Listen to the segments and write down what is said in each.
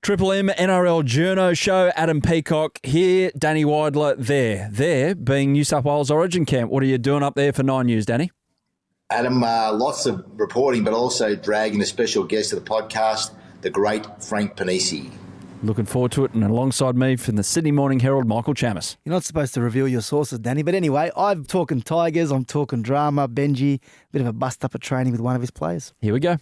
Triple M NRL Journos show. Adam Peacock here, Danny Weidler there. There being New South Wales Origin Camp. What are you doing up there for 9 News, Danny? Adam, lots of reporting, but also dragging a special guest to the podcast, the great Frank Ponissi. Looking forward to it, and alongside me from the Sydney Morning Herald, Michael Chammas. You're not supposed to reveal your sources, Danny, but anyway, I'm talking Tigers, I'm talking drama, Benji, bit of a bust-up at training with one of his players. Here we go.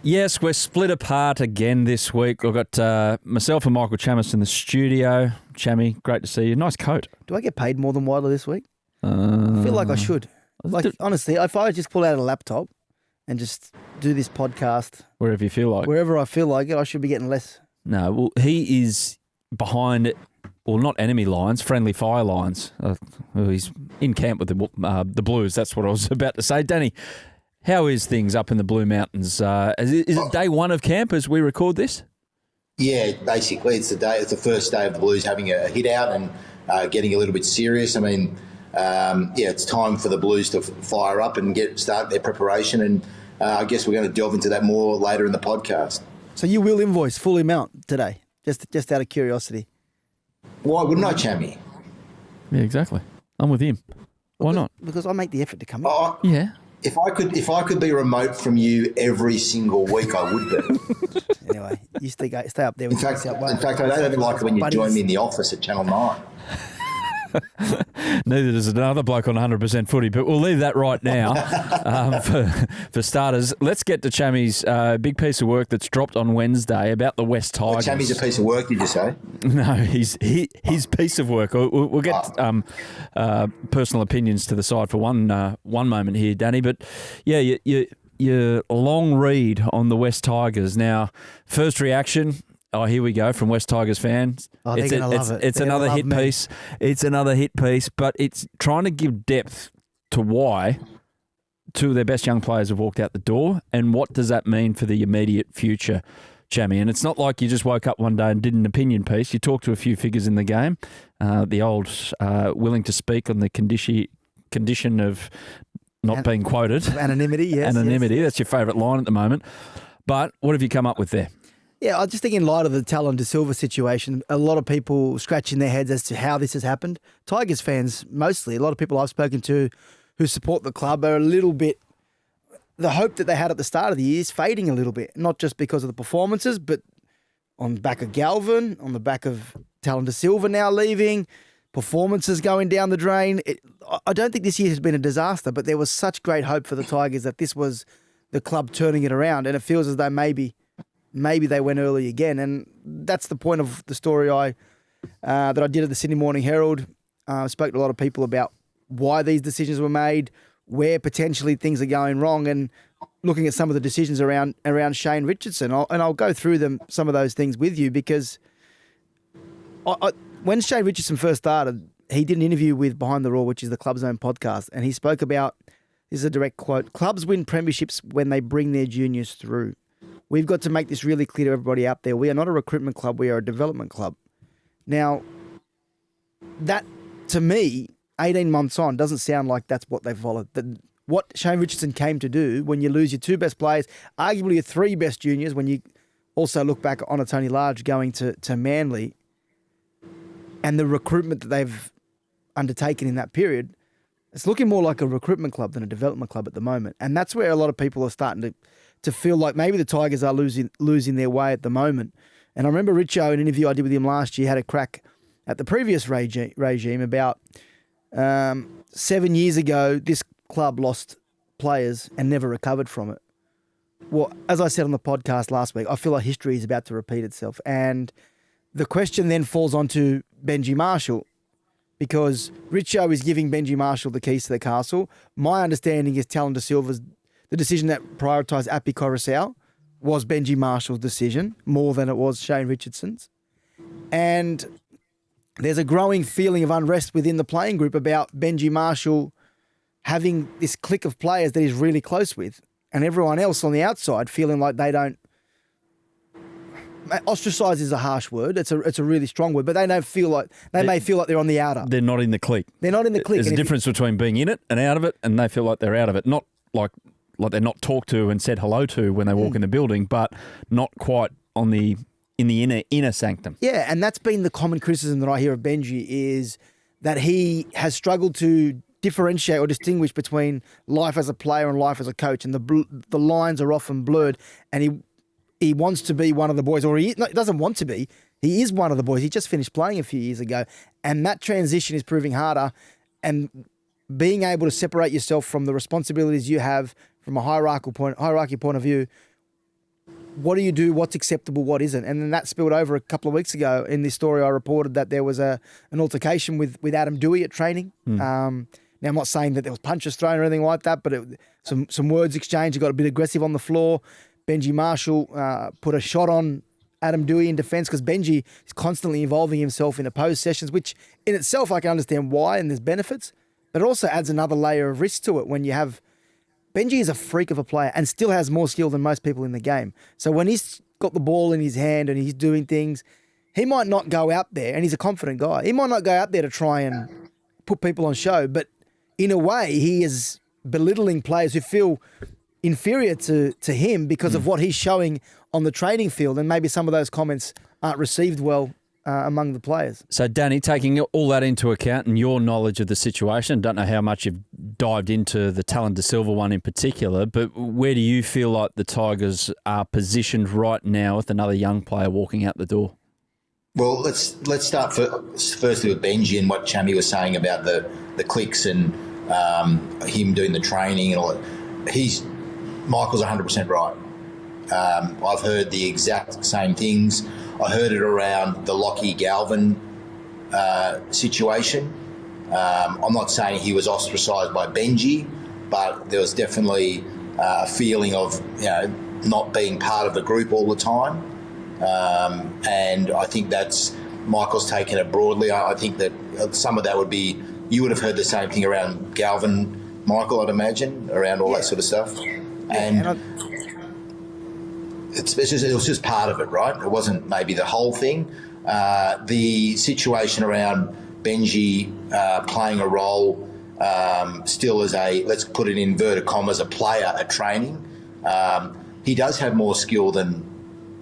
Yes, we're split apart again this week. We've got myself and Michael Chammas in the studio. Chammy, great to see you. Nice coat. Do I get paid more than Weidler this week? I feel like I should. Honestly, if I just pull out a laptop and just do this podcast... Wherever you feel like. Wherever I feel like it, I should be getting less. No, well, he is behind, well, not enemy lines, friendly fire lines. He's in camp with the Blues. That's what I was about to say. Danny, how is things up in the Blue Mountains? Is it day one of camp as we record this? Yeah, basically, it's the first day of the Blues having a hit out and getting a little bit serious. I mean, it's time for the Blues to fire up and start their preparation, and I guess we're going to delve into that more later in the podcast. So you will invoice full amount today, just out of curiosity? Why wouldn't I, Chammy? Yeah, exactly. I'm with him. Why not? Because I make the effort to come in. Yeah. If I could be remote from you every single week, I would be. Anyway, you stay up there. In fact, I don't even like it when you join me in the office at Channel 9. Neither does another bloke on 100% footy, but we'll leave that right now. For starters, let's get to Chammy's big piece of work that's dropped on Wednesday about the West Tigers. Chammy's a piece of work, did you say? No, his piece of work. We'll get personal opinions to the side for one moment here, Danny. But yeah, your long read on the West Tigers. Now, first reaction. Oh, here we go from West Tigers fans. Oh, they're going to love it. It's another hit piece. It's another hit piece, but it's trying to give depth to why two of their best young players have walked out the door, and what does that mean for the immediate future, Chammy? And it's not like you just woke up one day and did an opinion piece. You talked to a few figures in the game, the old willing to speak on the condition of not being quoted. Anonymity, yes. Anonymity, yes. That's your favourite line at the moment. But what have you come up with there? Yeah, I just think in light of the Tallyn Da Silva situation, a lot of people scratching their heads as to how this has happened. Tigers fans, mostly, a lot of people I've spoken to who support the club are a little bit, the hope that they had at the start of the year is fading a little bit, not just because of the performances, but on the back of Galvin, on the back of Tallyn Da Silva now leaving, performances going down the drain. I don't think this year has been a disaster, but there was such great hope for the Tigers that this was the club turning it around, and it feels as though maybe they went early again, and that's the point of the story that I did at the Sydney Morning Herald. I spoke to a lot of people about why these decisions were made, where potentially things are going wrong, and looking at some of the decisions around Shane Richardson. I'll go through some of those things with you, because when Shane Richardson first started, he did an interview with Behind the Roar, which is the club's own podcast, and he spoke about, this is a direct quote, "Clubs win premierships when they bring their juniors through. We've got to make this really clear to everybody out there. We are not a recruitment club. We are a development club." Now, that, to me, 18 months on, doesn't sound like that's what they followed. What Shane Richardson came to do when you lose your two best players, arguably your three best juniors, when you also look back on a Tony Large going to Manly, and the recruitment that they've undertaken in that period, it's looking more like a recruitment club than a development club at the moment. And that's where a lot of people are starting to feel like maybe the Tigers are losing their way at the moment. And I remember Richo, in an interview I did with him last year, had a crack at the previous regime about 7 years ago, this club lost players and never recovered from it. Well, as I said on the podcast last week, I feel like history is about to repeat itself. And the question then falls onto Benji Marshall, because Richo is giving Benji Marshall the keys to the castle. My understanding is Tallyn Da Silva's, the decision that prioritised Api Coruscant was Benji Marshall's decision more than it was Shane Richardson's. And there's a growing feeling of unrest within the playing group about Benji Marshall having this clique of players that he's really close with, and everyone else on the outside feeling like they don't... Ostracise is a harsh word. It's a really strong word, but they don't feel like may feel like they're on the outer. They're not in the clique. They're not in the clique. There's a difference between being in it and out of it, and they feel like they're out of it. Not like they're not talked to and said hello to when they walk in the building, but not quite on the in the inner sanctum. Yeah, and that's been the common criticism that I hear of Benji is that he has struggled to differentiate or distinguish between life as a player and life as a coach, and the lines are often blurred. And he wants to be one of the boys, or he doesn't want to be. He is one of the boys. He just finished playing a few years ago, and that transition is proving harder. And being able to separate yourself from the responsibilities you have from a hierarchy point of view. What do you do? What's acceptable? What isn't? And then that spilled over a couple of weeks ago. In this story, I reported that there was an altercation with Adam Doueihi at training. Now, I'm not saying that there was punches thrown or anything like that, but some words exchanged. He got a bit aggressive on the floor. Benji Marshall put a shot on Adam Doueihi in defence because Benji is constantly involving himself in opposed sessions, which in itself I can understand why, and there's benefits, but it also adds another layer of risk to it when you have... Benji is a freak of a player and still has more skill than most people in the game. So when he's got the ball in his hand and he's doing things, he might not go out there, and he's a confident guy, he might not go out there to try and put people on show, but in a way he is belittling players who feel inferior to him because of what he's showing on the training field, and maybe some of those comments aren't received well among the players. So, Danny, taking all that into account and your knowledge of the situation, don't know how much you've dived into the Tallyn Da Silva one in particular, but where do you feel like the Tigers are positioned right now with another young player walking out the door? Well, let's start firstly with Benji and what Chammy was saying about the cliques and him doing the training and all that. Michael's 100% right. I've heard the exact same things. I heard it around the Lachlan Galvin situation. I'm not saying he was ostracised by Benji, but there was definitely a feeling of not being part of the group all the time. And I think that's Michael's taken it broadly. I think that some of that would be, you would have heard the same thing around Galvin, Michael, I'd imagine, around all that sort of stuff. And it was just part of it, right? It wasn't maybe the whole thing. The situation around Benji playing a role still as let's put it in inverted commas, a player at training. He does have more skill than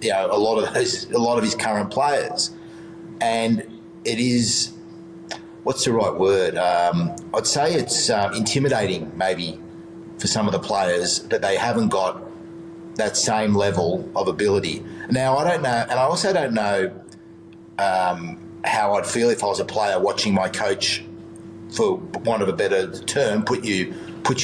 a lot of his current players, and it is, what's the right word? I'd say it's intimidating maybe for some of the players that they haven't got that same level of ability. Now, I don't know, and I also don't know how I'd feel if I was a player watching my coach, for want of a better term, put you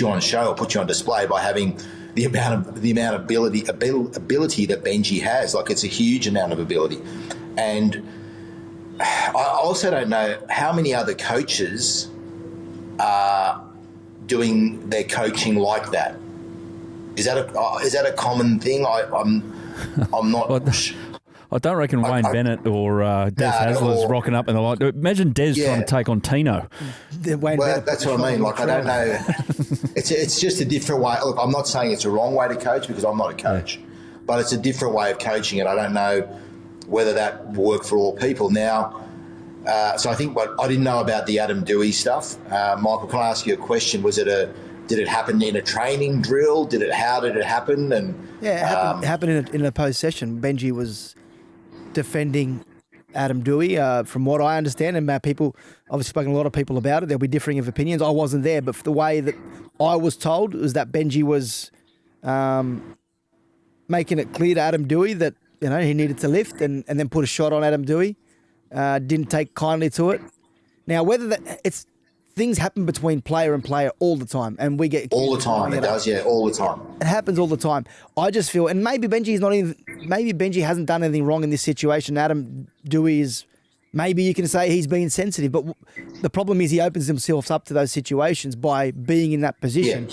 on show or put you on display by having the amount of ability that Benji has. Like, it's a huge amount of ability. And I also don't know how many other coaches are doing their coaching like that. Is that a common thing? I'm not. I don't reckon Wayne Bennett or Des Hasler's rocking up in the line. Imagine Des trying to take on Tino. That's what I mean. Like, I don't know. It's just a different way. Look, I'm not saying it's a wrong way to coach because I'm not a coach, but it's a different way of coaching it. I don't know whether that will work for all people. Now, so I think what I didn't know about the Adam Doueihi stuff. Michael, can I ask you a question? Did it happen in a training drill? How did it happen? And it happened in a post session. Benji was defending Adam Doueihi, from what I understand, and people, I've spoken to a lot of people about it. There'll be differing of opinions. I wasn't there, but the way that I was told was that Benji was making it clear to Adam Doueihi that he needed to lift, and then put a shot on Adam Doueihi. Didn't take kindly to it. Now, whether it's things happen between player and player all the time, and we get all the time. It does, all the time. It happens all the time. I just feel, and maybe Benji hasn't done anything wrong in this situation. Adam Doueihi is, maybe you can say he's being sensitive, but the problem is he opens himself up to those situations by being in that position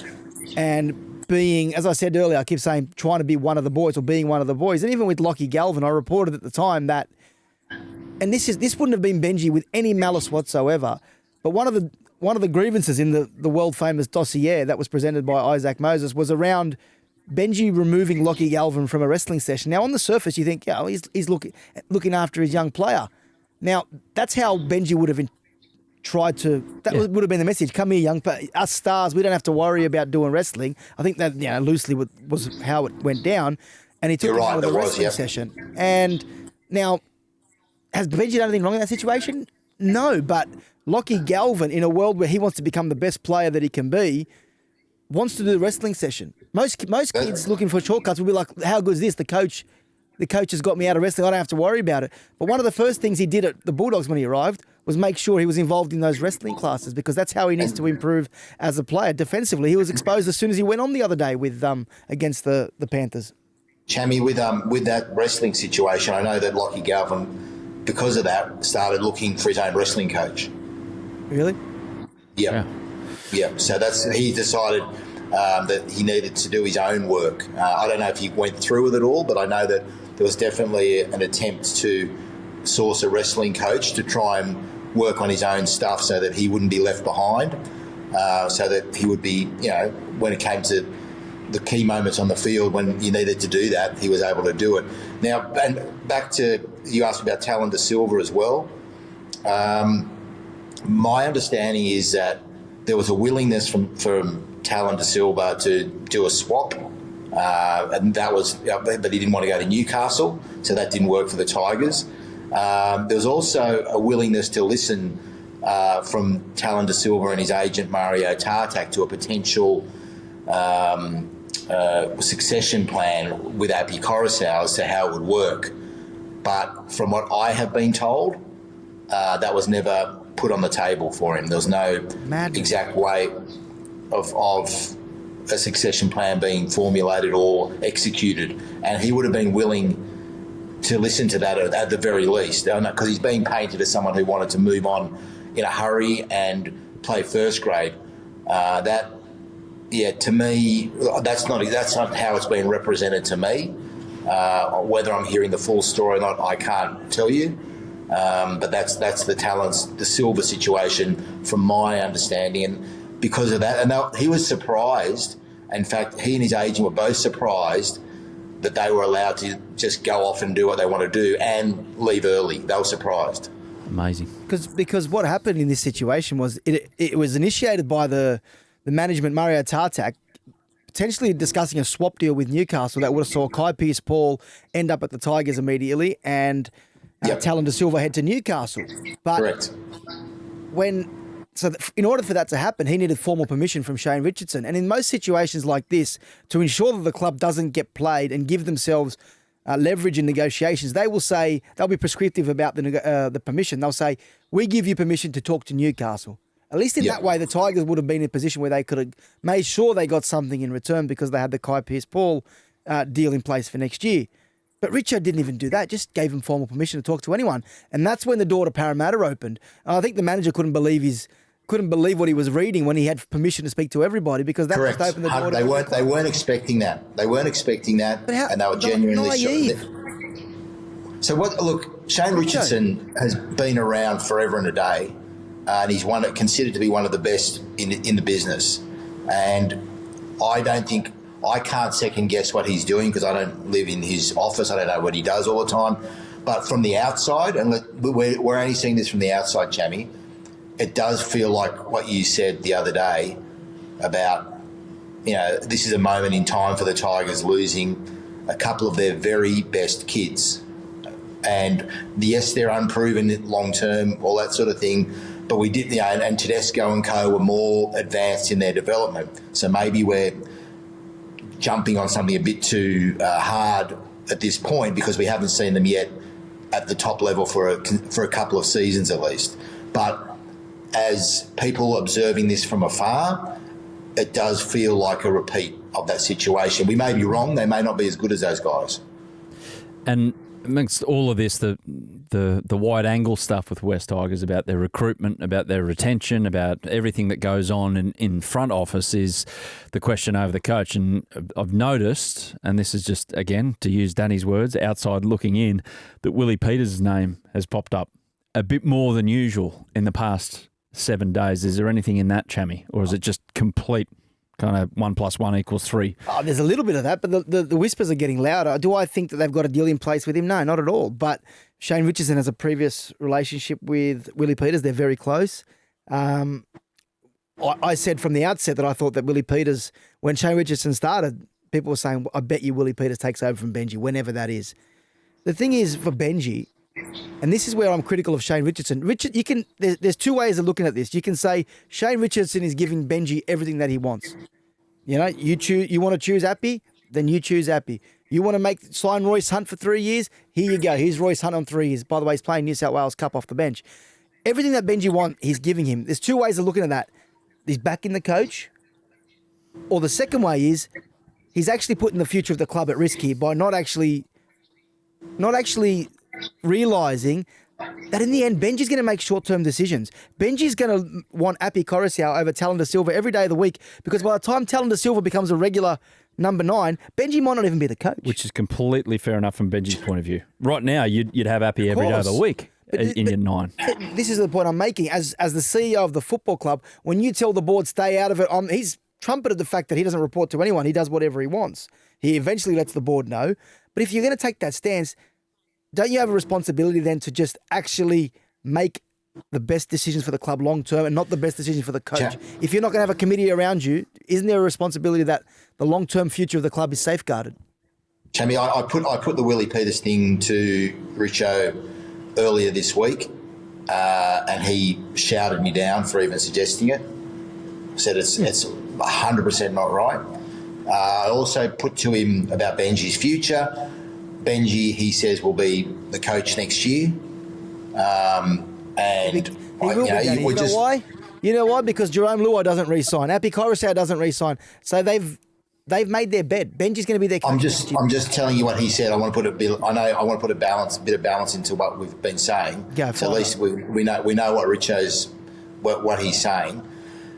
and being, as I said earlier, I keep saying trying to be one of the boys or being one of the boys. And even with Lachlan Galvin, I reported at the time that, and this wouldn't have been Benji with any malice whatsoever, but one of the grievances in the world-famous dossier that was presented by Isaac Moses was around Benji removing Lachlan Galvin from a wrestling session. Now, on the surface, you think, he's looking after his young player. Now, that's how Benji would have tried to... would have been the message. Come here, young player. Us stars, we don't have to worry about doing wrestling. I think that loosely was how it went down. And he took him out of the wrestling session. And Now, has Benji done anything wrong in that situation? No, but Lachlan Galvin, in a world where he wants to become the best player that he can be, wants to do the wrestling session. Most kids looking for shortcuts will be like, how good is this? The coach has got me out of wrestling. I don't have to worry about it. But one of the first things he did at the Bulldogs when he arrived was make sure he was involved in those wrestling classes, because that's how he needs to improve as a player. Defensively, he was exposed as soon as he went on the other day with against the Panthers. Chammy, with that wrestling situation, I know that Lachlan Galvin, because of that, started looking for his own wrestling coach. Really? Yeah. So he decided that he needed to do his own work. I don't know if he went through with it all, but I know that there was definitely an attempt to source a wrestling coach to try and work on his own stuff so that he wouldn't be left behind, so that he would be, when it came to the key moments on the field when you needed to do that, he was able to do it. Now, and back to, you asked about Tallyn Da Silva as well. My understanding is that there was a willingness from Tallyn Da Silva to do a swap, and that was, but he didn't want to go to Newcastle, so that didn't work for the Tigers. There was also a willingness to listen from Tallyn Da Silva and his agent Mario Tartak to a potential succession plan with Api Coruscant as to how it would work. But from what I have been told, that was never put on the table for him. There was no exact way of a succession plan being formulated or executed, and he would have been willing to listen to that at the very least, because he's being painted as someone who wanted to move on in a hurry and play first grade. To me, that's not how it's been represented to me. Whether I'm hearing the full story or not, I can't tell you. But that's the Tallyn Da Silva situation from my understanding, and because of that, and he was surprised. In fact, he and his agent were both surprised that they were allowed to just go off and do what they want to do and leave early. They were surprised. Amazing. Because what happened in this situation was it was initiated by the management, Mario Tartak, potentially discussing a swap deal with Newcastle that would have saw Kai Pearce-Paul end up at the Tigers immediately and Tallyn Da Silva head to Newcastle. But correct. In order for that to happen, he needed formal permission from Shane Richardson. And in most situations like this, to ensure that the club doesn't get played and give themselves leverage in negotiations, they will say, they'll be prescriptive about the permission. They'll say, we give you permission to talk to Newcastle. At least in that way, the Tigers would have been in a position where they could have made sure they got something in return because they had the Kai Pearce-Paul deal in place for next year. But Richard didn't even do that, just gave him formal permission to talk to anyone. And that's when the door to Parramatta opened. And I think the manager couldn't believe what he was reading when he had permission to speak to everybody, because that just opened the door. They weren't expecting that. They weren't expecting that, and they were genuinely shocked. So look, Shane Richardson has been around forever and a day, and he's considered to be one of the best in the business. And I can't second guess what he's doing because I don't live in his office. I don't know what he does all the time. But from the outside, and we're only seeing this from the outside, Chammy, it does feel like what you said the other day about, this is a moment in time for the Tigers losing a couple of their very best kids. And yes, they're unproven long term, all that sort of thing. But we did, and Tedesco and co were more advanced in their development. So maybe we're jumping on something a bit too hard at this point because we haven't seen them yet at the top level for a couple of seasons at least. But as people observing this from afar, it does feel like a repeat of that situation. We may be wrong; they may not be as good as those guys. And amongst all of this, the wide angle stuff with West Tigers about their recruitment, about their retention, about everything that goes on in front office is the question over the coach. And I've noticed, and this is just, again, to use Danny's words, outside looking in, that Willie Peters' name has popped up a bit more than usual in the past 7 days. Is there anything in that, Chammy, or is it just complete kind of 1 + 1 = 3? Oh, there's a little bit of that, but the whispers are getting louder. Do I think that they've got a deal in place with him? No, not at all. But Shane Richardson has a previous relationship with Willie Peters. They're very close. I said from the outset that I thought that Willie Peters, when Shane Richardson started, people were saying, I bet you Willie Peters takes over from Benji, whenever that is. The thing is for Benji, and this is where I'm critical of Shane Richardson. There's two ways of looking at this. You can say Shane Richardson is giving Benji everything that he wants. You know, you want to choose Appy, then you choose Appy. You want to sign Royce Hunt for 3 years? Here you go. Here's Royce Hunt on 3 years. By the way, he's playing New South Wales Cup off the bench. Everything that Benji wants, he's giving him. There's two ways of looking at that. He's backing the coach, or the second way is he's actually putting the future of the club at risk here by not actually realising that in the end, Benji's going to make short-term decisions. Benji's going to want Api Koroisau over Tallyn Da Silva every day of the week, because by the time Tallyn Da Silva becomes a regular number 9, Benji might not even be the coach. Which is completely fair enough from Benji's point of view. Right now, you'd have Api every day of the week in your 9. This is the point I'm making. As the CEO of the football club, when you tell the board stay out of it, he's trumpeted the fact that he doesn't report to anyone. He does whatever he wants. He eventually lets the board know. But if you're going to take that stance, don't you have a responsibility then to just actually make the best decisions for the club long term and not the best decisions for the coach? Yeah. If you're not going to have a committee around you, isn't there a responsibility that the long term future of the club is safeguarded? Chammy, I put the Willie Peters thing to Richo earlier this week, and he shouted me down for even suggesting it. Said it's 100% not right. I also put to him about Benji's future. Benji, he says, will be the coach next year. And He will be, Danny. You know why? You know why? Because Jerome Luai doesn't re-sign. Api Koroisau doesn't re-sign. So they've made their bed. Benji's going to be their coach. I'm just telling you what he said. I want to put a bit of balance into what we've been saying. So at least we know what Richo's what he's saying.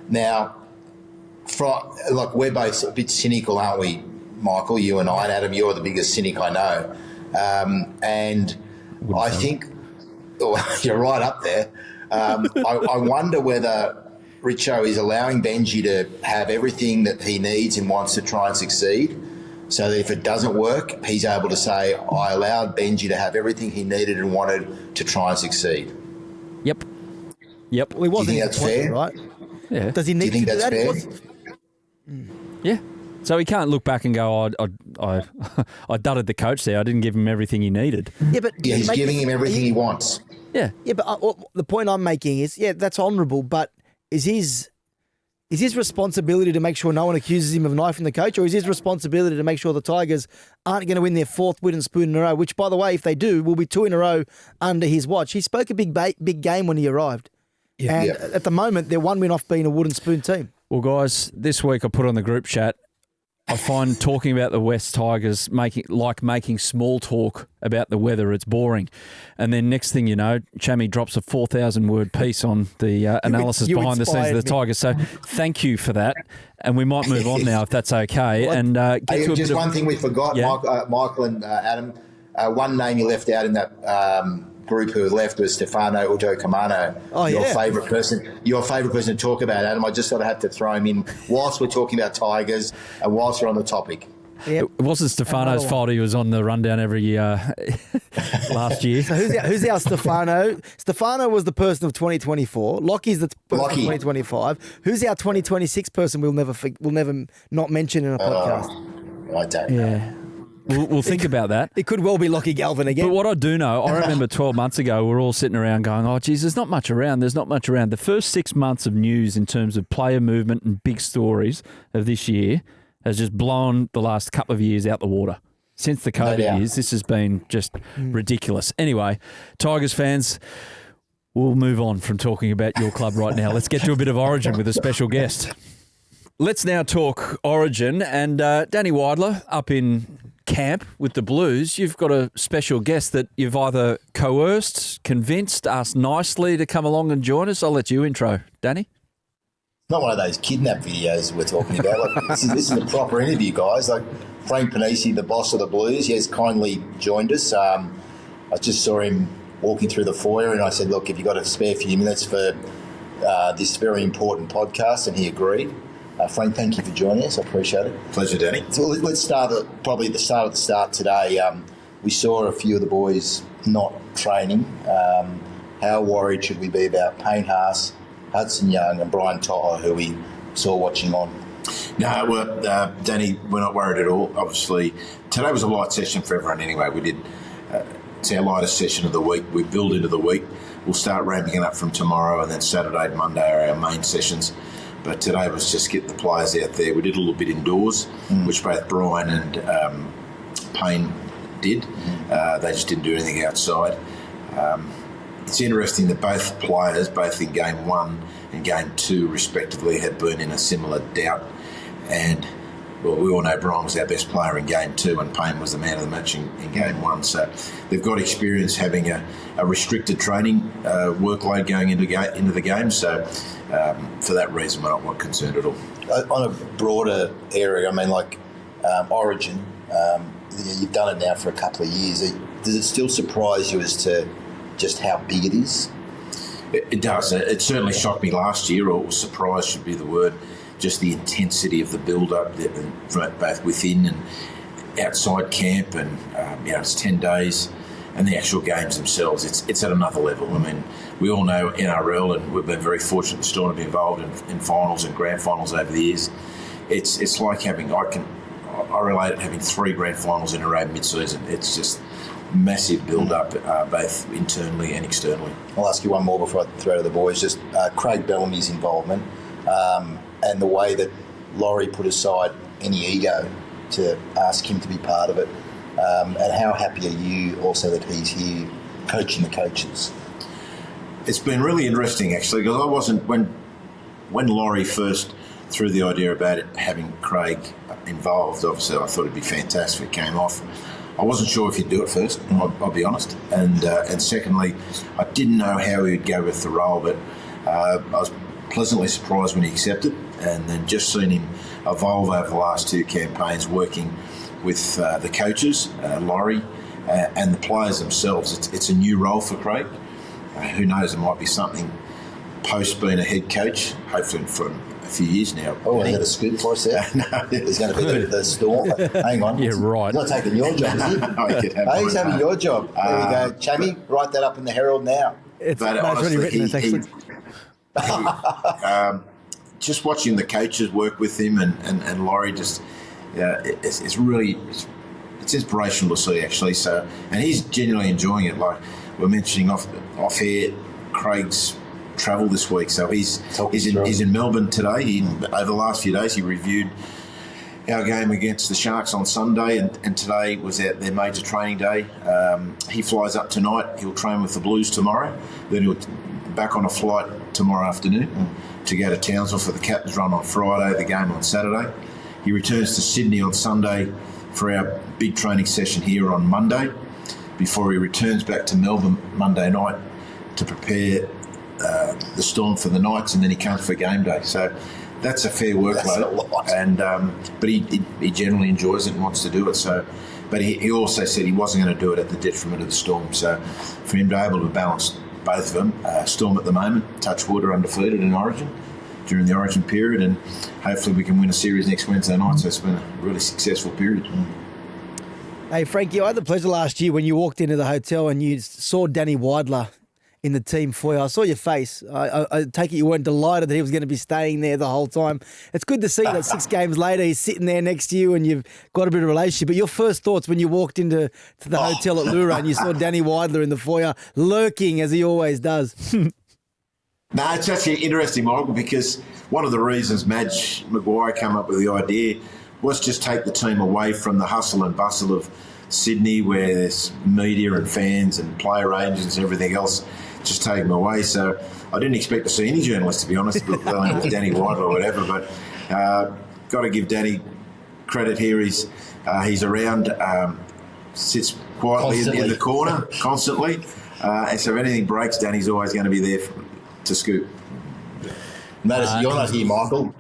Now, we're both a bit cynical, aren't we, Michael? You and I, and Adam, you're the biggest cynic I know. And I think you're right up there. I wonder whether Richo is allowing Benji to have everything that he needs and wants to try and succeed, so that if it doesn't work, he's able to say, I allowed Benji to have everything he needed and wanted to try and succeed. Yep. Well, he wasn't. Do you think that's fair? Right? Yeah. Does he need to do that? Fair? Yeah. So he can't look back and go, I dudded the coach there. I didn't give him everything he needed. Yeah, but He's giving him everything he wants. Yeah. Yeah, but the point I'm making is, that's honourable, but is his responsibility to make sure no one accuses him of knifing the coach, or is his responsibility to make sure the Tigers aren't going to win their 4th wooden spoon in a row, which, by the way, if they do, will be 2 in a row under his watch. He spoke a big game when he arrived. Yeah. And at the moment, they're 1 win off being a wooden spoon team. Well, guys, this week I put on the group chat, I find talking about the West Tigers making small talk about the weather. It's boring. And then next thing you know, Chammy drops a 4,000-word piece on the analysis behind the scenes of the Tigers. So thank you for that. And we might move on now if that's okay. And just one thing we forgot, yeah. Michael and Adam. One name you left out in that group who left was Stefano Utoikamano. Your favourite person to talk about, Adam. I just sort of had to throw him in whilst we're talking about Tigers and whilst we're on the topic. Yep. It wasn't Stefano's fault he was on the rundown every last year. So who's our Stefano? Stefano was the person of 2024. Lockie's the person of 2025. Who's our 2026 person we'll never not mention in a podcast? I don't know. We'll think about that. It could well be Lachlan Galvin again. But what I do know, I remember 12 months ago, we're all sitting around going, oh, geez, there's not much around. The first 6 months of news in terms of player movement and big stories of this year has just blown the last couple of years out the water. Since the COVID years, this has been just ridiculous. Anyway, Tigers fans, we'll move on from talking about your club right now. Let's get to a bit of Origin with a special guest. Let's now talk Origin. And Danny Weidler up in camp with the Blues, you've got a special guest that you've either coerced, convinced, asked nicely to come along and join us. I'll let you intro, Danny. Not one of those kidnap videos we're talking about. This is a proper interview, guys. Like Frank Ponissi, the boss of the Blues, he has kindly joined us. I just saw him walking through the foyer and I said, look, have you got a spare few minutes for this very important podcast? And he agreed. Frank, thank you for joining us. I appreciate it. Pleasure, Danny. So let's start probably at the start of the start today. We saw a few of the boys not training. How worried should we be about Payne Haas, Hudson Young and Brian To'o, who we saw watching on? No, Danny, we're not worried at all. Obviously, today was a light session for everyone anyway. We did it's our lightest session of the week. We build into the week. We'll start ramping it up from tomorrow, and then Saturday and Monday are our main sessions. But today was just get the players out there. We did a little bit indoors, which both Brian and Payne did. They just didn't do anything outside. It's interesting that both players, both in Game 1 and Game 2 respectively, had been in a similar doubt. And, well, we all know Brian was our best player in Game 2 and Payne was the man of the match in Game 1. So they've got experience having a restricted training workload going into the game. So for that reason, we're not concerned at all. On a broader area, I mean, like Origin, you've done it now for a couple of years. Does it still surprise you as to just how big it is? It does. It certainly shocked me last year, or surprise should be the word, just the intensity of the build-up, both within and outside camp, and it's 10 days, and the actual games themselves, it's at another level. I mean, we all know NRL, and we've been very fortunate the Storm to be involved in finals and grand finals over the years. It's like having, I relate it having 3 grand finals in a row mid-season. It's just massive build-up, both internally and externally. I'll ask you one more before I throw to the boys. Just Craig Bellamy's involvement and the way that Laurie put aside any ego to ask him to be part of it. And how happy are you also that he's here coaching the coaches? It's been really interesting, actually, because I wasn't, when Laurie first threw the idea about it, having Craig involved, obviously I thought it'd be fantastic if it came off. I wasn't sure if he'd do it first, I'll be honest. And secondly, I didn't know how he would go with the role, but I was pleasantly surprised when he accepted, and then just seen him evolve over the last 2 campaigns, working with the coaches, Laurie, and the players themselves. It's a new role for Craig. Who knows, it might be something post being a head coach, hopefully for a few years now. Oh, he got a scoop for us there. No, there's going to be the Storm. Hang on. Yeah, right. He's not taking your job, is he? He's having your job. There we go. Chammy, write that up in the Herald now. It's already written. It's excellent. Just watching the coaches work with him and Laurie, just it's really it's inspirational to see, actually. So, and he's genuinely enjoying it. Like we're mentioning off air, Craig's travel this week, so he's in Melbourne today. Over the last few days, he reviewed our game against the Sharks on Sunday, and today was their major training day. He flies up tonight. He'll train with the Blues tomorrow. Then he'll back on a flight tomorrow afternoon to go to Townsville for the captain's run on Friday, the game on Saturday. He returns to Sydney on Sunday for our big training session here on Monday, before he returns back to Melbourne Monday night to prepare the Storm for the Knights, and then he comes for game day. So that's a fair workload. That's a lot. And but he generally enjoys it and wants to do it. So, but he also said he wasn't going to do it at the detriment of the Storm. So for him to be able to balance both of them, Storm at the moment, touch wood, are undefeated in Origin during the Origin period, and hopefully we can win a series next Wednesday night. So it's been a really successful period. Hey, Frankie, I had the pleasure last year when you walked into the hotel and you saw Danny Weidler in the team foyer. I saw your face. I take it you weren't delighted that he was going to be staying there the whole time. It's good to see that 6 games later he's sitting there next to you and you've got a bit of a relationship. But your first thoughts when you walked into the hotel at Lura and you saw Danny Weidler in the foyer lurking as he always does? No, it's actually interesting, Michael, because one of the reasons Madge Maguire came up with the idea was just take the team away from the hustle and bustle of Sydney, where there's media and fans and player agents and everything else. Just take them away. So I didn't expect to see any journalists, to be honest, with Danny Weidler or whatever. But got to give Danny credit here. He's around, sits quietly in the corner constantly. And so if anything breaks, Danny's always going to be there to scoop. Notice you're not here, Michael.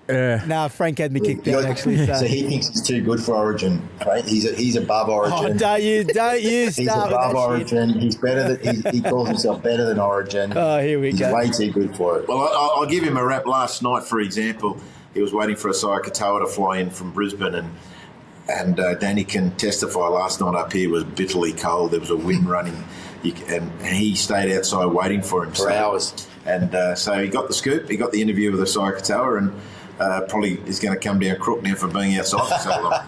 Nah, Frank had me kicked out, actually. So he thinks he's too good for Origin, right? He's above Origin. Oh, don't you He's start above with that Origin. shit. He's better than he calls himself better than Origin. Oh, here we he's go. Way too good for it. Well, I'll give him a rap. Last night, for example, he was waiting for a Katoa to fly in from Brisbane, and Danny can testify. Last night up here was bitterly cold. There was a wind running, and he stayed outside waiting for him for hours. And so he got the scoop. He got the interview with a Katoa, and probably is going to come down crook now for being outside for so long.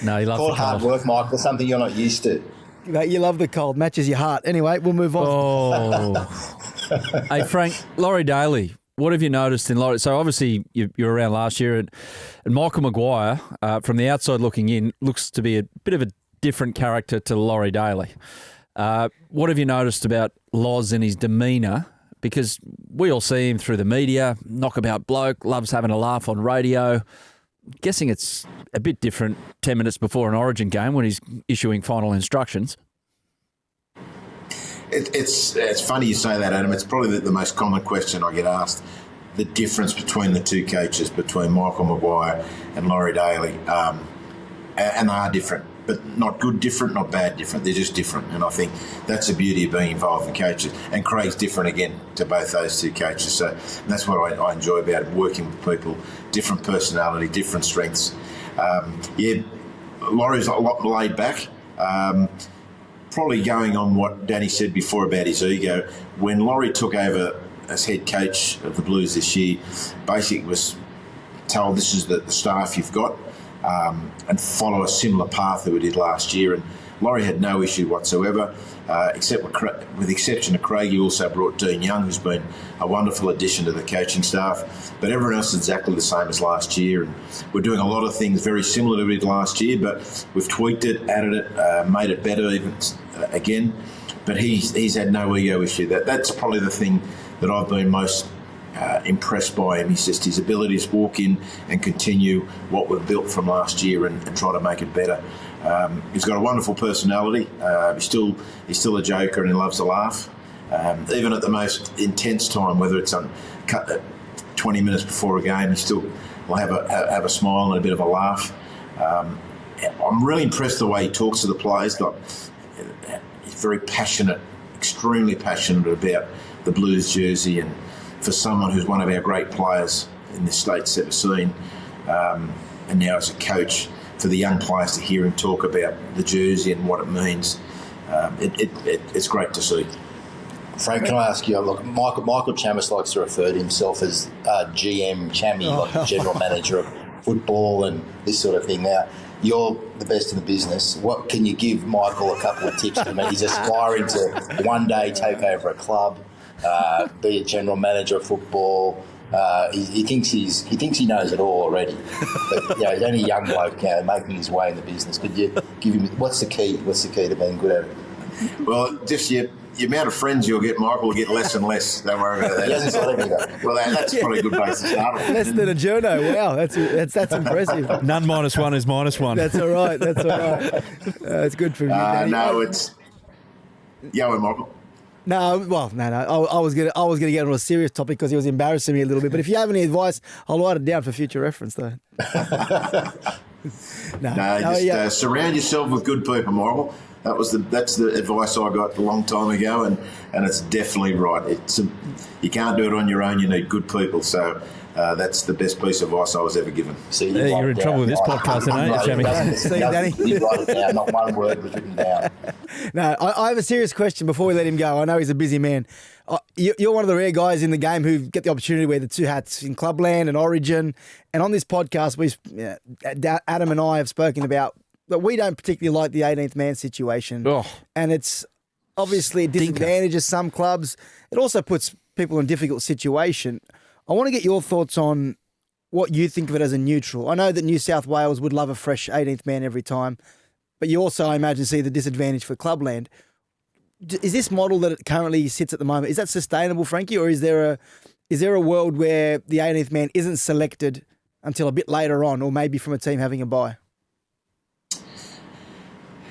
No, he loves Called the hard work, Michael, something you're not used to. Mate, you love the cold. Matches your heart. Anyway, we'll move on. Oh. Hey, Frank, Laurie Daly, what have you noticed in Laurie? So obviously you were around last year, and Michael Maguire, from the outside looking in, looks to be a bit of a different character to Laurie Daly. What have you noticed about Loz and his demeanour? Because we all see him through the media, knockabout bloke, loves having a laugh on radio. Guessing it's a bit different 10 minutes before an Origin game when he's issuing final instructions. It's funny you say that, Adam. It's probably the most common question I get asked. The difference between the two coaches, between Michael Maguire and Laurie Daly, and they are different, but not good different, not bad different. They're just different, and I think that's the beauty of being involved in coaches. And Craig's different again to both those two coaches, so that's what I enjoy about it, working with people, different personality, different strengths. Laurie's a lot laid back. Probably going on what Danny said before about his ego. When Laurie took over as head coach of the Blues this year, basically was told this is the staff you've got, and follow a similar path that we did last year. And Laurie had no issue whatsoever, except with the exception of Craig. He also brought Dean Young, who's been a wonderful addition to the coaching staff. But everyone else is exactly the same as last year. And we're doing a lot of things very similar to we did last year, but we've tweaked it, added it, made it better even again. But he's had no ego issue. That's probably the thing that I've been most impressed by him. He's just his ability to walk in and continue what we've built from last year and try to make it better. He's got a wonderful personality. He's still a joker and he loves to laugh. Even at the most intense time, whether it's on 20 minutes before a game, he still will have a smile and a bit of a laugh. I'm really impressed the way he talks to the players. He's very passionate, extremely passionate about the Blues jersey, and for someone who's one of our great players in this state's ever seen, and now as a coach, for the young players to hear him talk about the jersey and what it means, it's great to see. Frank, can I ask you, look, Michael Chammas likes to refer to himself as GM Chammy, like general manager of football and this sort of thing. Now, you're the best in the business. What can you give Michael a couple of tips? I mean, he's aspiring to one day take over a club, be a general manager of football. He thinks he knows it all already. But he's only a young bloke, making his way in the business. Could you give him what's the key? What's the key to being good at it? Well, just the amount of friends you'll get, Michael, will get less and less. Don't worry about that. He hasn't got any though. Well, that's probably a good base to start with. Less than a journo. Wow, that's impressive. None minus one is minus one. That's all right. It's good for you, Danny. No, it's Michael. No. I was gonna get on a serious topic because he was embarrassing me a little bit. But if you have any advice, I'll write it down for future reference, though. Surround yourself with good people, Michael. That's the advice I got a long time ago, and it's definitely right. You can't do it on your own. You need good people. So that's the best piece of advice I was ever given. See, you're in trouble with this podcast, aren't you, Jamie? See, Danny? You write it down. Not one word was written down. No, I have a serious question before we let him go. I know he's a busy man. You're one of the rare guys in the game who get the opportunity to wear the two hats in Clubland and Origin. And on this podcast, Adam and I have spoken about that we don't particularly like the 18th man situation. Oh. And it's obviously a disadvantage of some clubs. It also puts people in a difficult situation. I want to get your thoughts on what you think of it as a neutral. I know that New South Wales would love a fresh 18th man every time, but you also, I imagine, see the disadvantage for Clubland. Is this model that it currently sits at the moment, is that sustainable, Frankie, or is there a world where the 18th man isn't selected until a bit later on, or maybe from a team having a bye?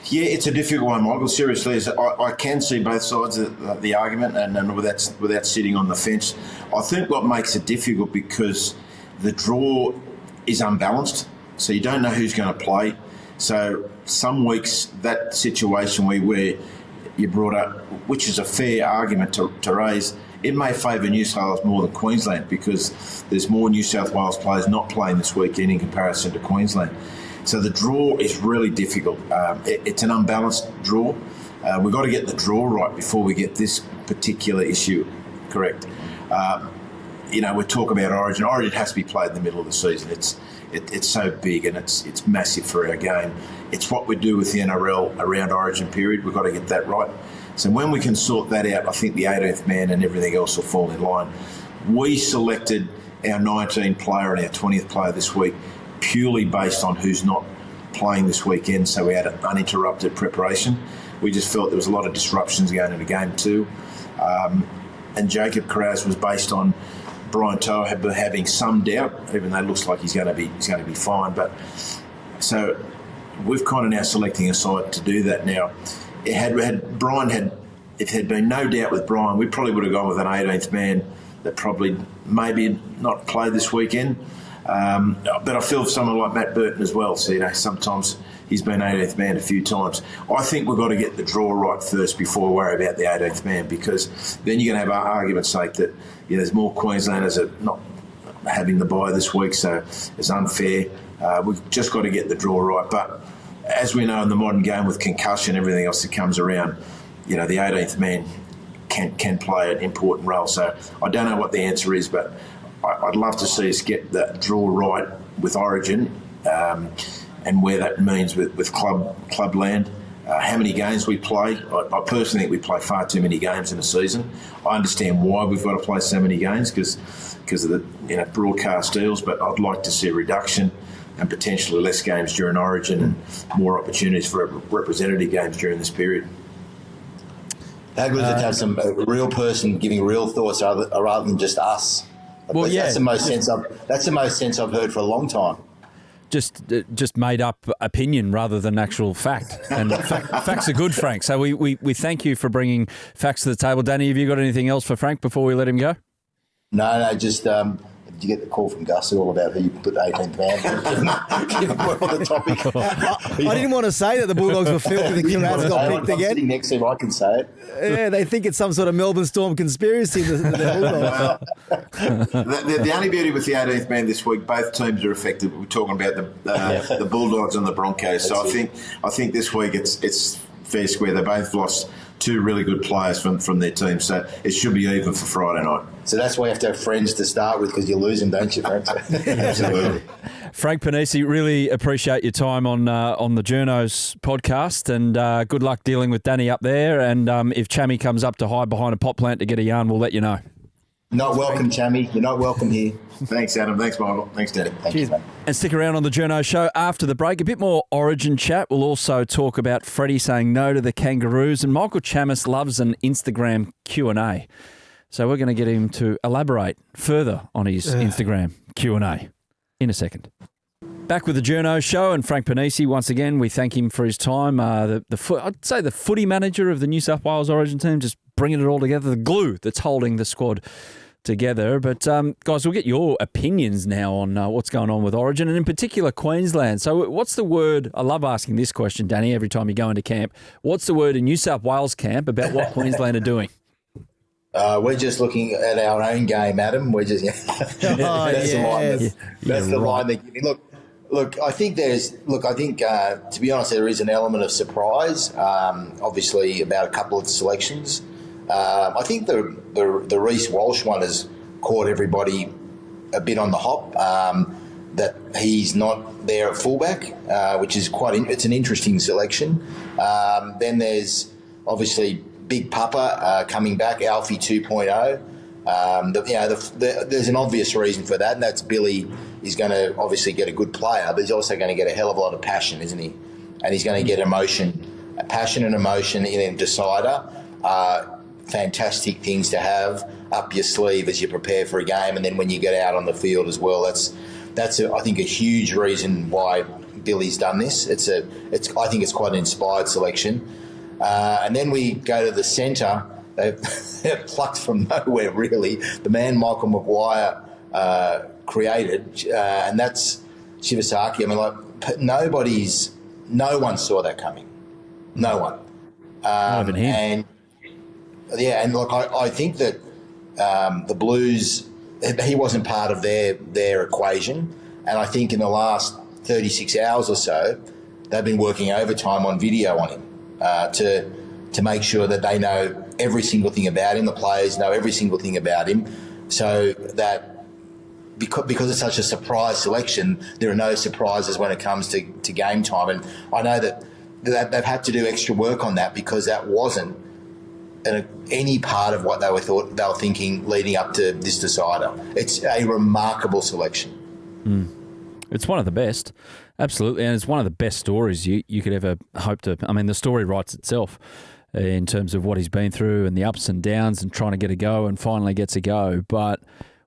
Yeah, it's a difficult one, Michael. Seriously, I can see both sides of the argument, and without sitting on the fence. I think what makes it difficult because the draw is unbalanced, so you don't know who's going to play. So some weeks that situation where you brought up, which is a fair argument to raise, it may favour New South Wales more than Queensland because there's more New South Wales players not playing this weekend in comparison to Queensland. So the draw is really difficult. It's an unbalanced draw. We've got to get the draw right before we get this particular issue correct. We talk about Origin. Origin has to be played in the middle of the season. it's so big and it's massive for our game. It's what we do with the NRL around Origin period. We've got to get that right. So when we can sort that out, I think the 18th man and everything else will fall in line. We selected our 19th player and our 20th player this week purely based on who's not playing this weekend, so we had an uninterrupted preparation. We just felt there was a lot of disruptions going into game 2. And Jacob Carraz was based on Brian Toa having some doubt, even though it looks like he's going to be fine. But so we've kind of now selecting a side to do that now. If there had been no doubt with Brian, we probably would have gone with an 18th man that probably maybe not played this weekend. But I feel for someone like Matt Burton as well. So, sometimes he's been 18th man a few times. I think we've got to get the draw right first before we worry about the 18th man, because then you're going to have argument's sake that there's more Queenslanders that are not having the bye this week, so it's unfair. We've just got to get the draw right. But as we know in the modern game with concussion and everything else that comes around, the 18th man can play an important role. So I don't know what the answer is, but I'd love to see us get that draw right with Origin and where that means with clubland. How many games we play. I personally think we play far too many games in a season. I understand why we've got to play so many games because of the broadcast deals, but I'd like to see a reduction and potentially less games during Origin and more opportunities for representative games during this period. How good is it to have some real person giving real thoughts rather than just us? Well, that's the most sense I've heard for a long time. Just made up opinion rather than actual fact. And facts are good, Frank. So we thank you for bringing facts to the table. Danny, have you got anything else for Frank before we let him go? No, just did you get the call from Gus at all about who you put 18th man? Give him on the topic. I didn't want to say that the Bulldogs were filthy. The Carraz got picked again. Sitting next to him, I can say it. Yeah, they think it's some sort of Melbourne Storm conspiracy. The Bulldogs. The only beauty with the 18th man this week, both teams are affected. We're talking about the Bulldogs and the Broncos. So I think this week it's fair square. They both lost two really good players from their team, so it should be even for Friday night. So that's why you have to have friends to start with, because you lose them, don't you, Frank? Absolutely. Frank Ponissi, really appreciate your time on the Journos podcast, and good luck dealing with Danny up there. And if Chammy comes up to hide behind a pot plant to get a yarn, we'll let you know. Not welcome, Chammy. You're not welcome here. Thanks, Adam. Thanks, Michael. Thanks, Danny. Cheers, mate. And stick around on the Journos show after the break. A bit more Origin chat. We'll also talk about Freddie saying no to the Kangaroos, and Michael Chammas loves an Instagram Q&A. So we're going to get him to elaborate further on his Instagram Q&A in a second. Back with the Journos show and Frank Ponissi. Once again, we thank him for his time. I'd say the footy manager of the New South Wales Origin team, just bringing it all together, the glue that's holding the squad together. But, guys, we'll get your opinions now on what's going on with Origin, and in particular Queensland. So what's the word? I love asking this question, Danny, every time you go into camp. What's the word in New South Wales camp about what Queensland are doing? We're just looking at our own game, Adam. We're just the line. That's the line they're giving. Look. I think to be honest, there is an element of surprise. Obviously, about a couple of selections. I think the Reece Walsh one has caught everybody a bit on the hop. That he's not there at fullback, which is it's an interesting selection. Then there's obviously Big Papa coming back, Alfie 2.0. There's an obvious reason for that, and that's Billy is going to obviously get a good player, but he's also going to get a hell of a lot of passion, isn't he? And he's going to get passion and emotion in a decider. Fantastic things to have up your sleeve as you prepare for a game, and then when you get out on the field as well. That's I think a huge reason why Billy's done this. I think it's quite an inspired selection. And then we go to the centre. They're plucked from nowhere, really. The man Michael Maguire created, and that's Shivasaki. I mean, no one saw that coming. No one. Not even him. And look, I think that the Blues, he wasn't part of their equation, and I think in the last 36 hours or so, they've been working overtime on video on him to make sure that they know every single thing about him, the players know every single thing about him, so that because it's such a surprise selection, there are no surprises when it comes to game time. And I know that they've had to do extra work on that because that wasn't any part of what they were thinking leading up to this decider. It's a remarkable selection. It's one of the best, absolutely, and it's one of the best stories you could ever hope to. I mean, the story writes itself in terms of what he's been through and the ups and downs and trying to get a go and finally gets a go. But